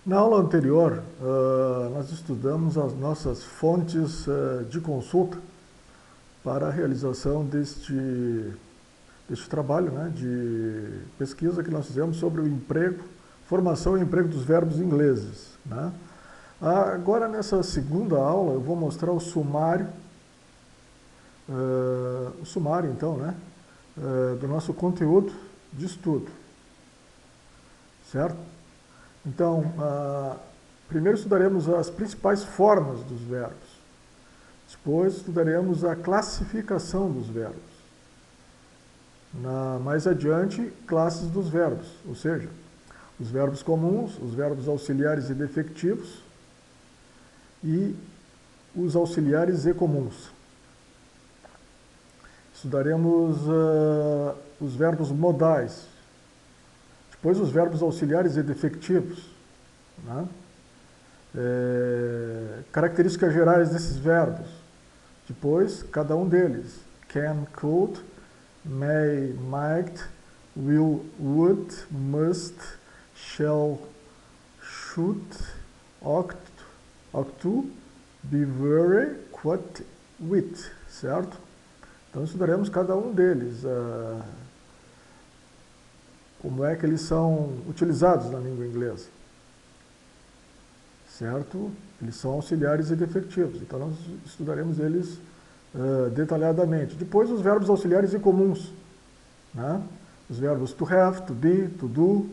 Na aula anterior, nós estudamos as nossas fontes de consulta para a realização deste trabalho, né, de pesquisa que nós fizemos sobre o emprego, formação e emprego dos verbos ingleses, né? Agora, nessa segunda aula, eu vou mostrar o sumário, então, né, do nosso conteúdo de estudo, certo? Então, primeiro estudaremos as principais formas dos verbos. Depois estudaremos a classificação dos verbos. Mais adiante, classes dos verbos, ou seja, os verbos comuns, os verbos auxiliares e defectivos e os auxiliares e comuns. Estudaremos os verbos modais, depois os verbos auxiliares e defectivos, né? Características gerais desses verbos, depois cada um deles: can, could, may, might, will, would, must, shall, should, ought to, be very, could, with, certo? Então estudaremos cada um deles, como é que eles são utilizados na língua inglesa, certo? Eles são auxiliares e defectivos, então nós estudaremos eles detalhadamente. Depois os verbos auxiliares e comuns, né? Os verbos to have, to be, to do,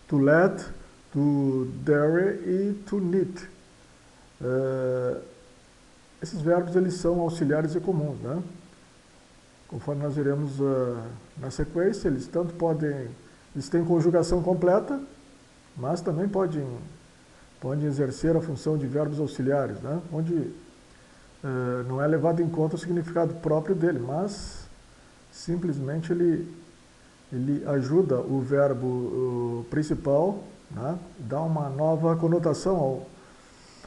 to let, to dare e to need. Esses verbos eles são auxiliares e comuns, né? Conforme nós veremos na sequência, eles têm conjugação completa, mas também podem exercer a função de verbos auxiliares, né? Onde não é levado em conta o significado próprio dele, mas simplesmente ele ajuda o verbo principal, né? Dá uma nova conotação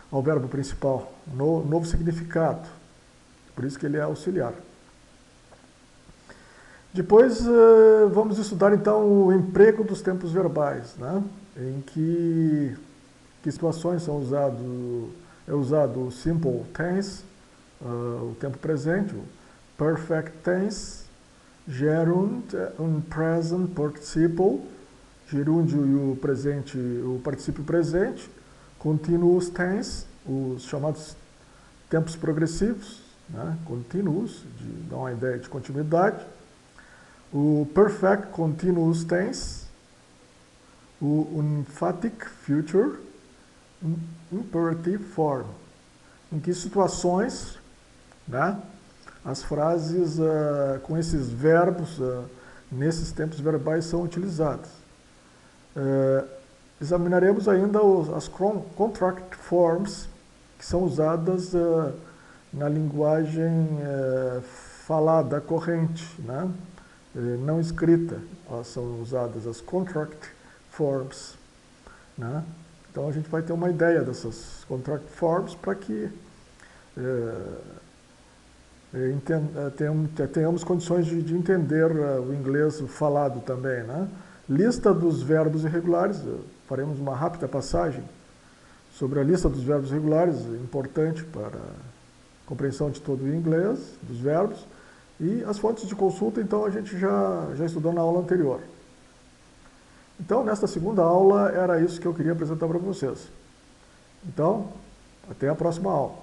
ao verbo principal, novo significado. Por isso que ele é auxiliar. Depois vamos estudar então o emprego dos tempos verbais, né? Em que situações é usado o simple tense, o tempo presente, o perfect tense, gerund, present participle, gerúndio e o particípio presente, continuous tense, os chamados tempos progressivos, né? Continuous, dá uma ideia de continuidade, o perfect continuous tense, o emphatic future, imperative form. Em que situações, né, as frases com esses verbos, nesses tempos verbais, são utilizadas. Examinaremos ainda as contract forms, que são usadas na linguagem falada, corrente, né? Não escrita. São usadas as contract forms, né? Então a gente vai ter uma ideia dessas contract forms para que tenhamos condições de entender o inglês falado também, né? Lista dos verbos irregulares, faremos uma rápida passagem sobre a lista dos verbos irregulares, importante para a compreensão de todo o inglês, dos verbos, e as fontes de consulta, então, a gente já estudou na aula anterior. Então, nesta segunda aula, era isso que eu queria apresentar para vocês. Então, até a próxima aula.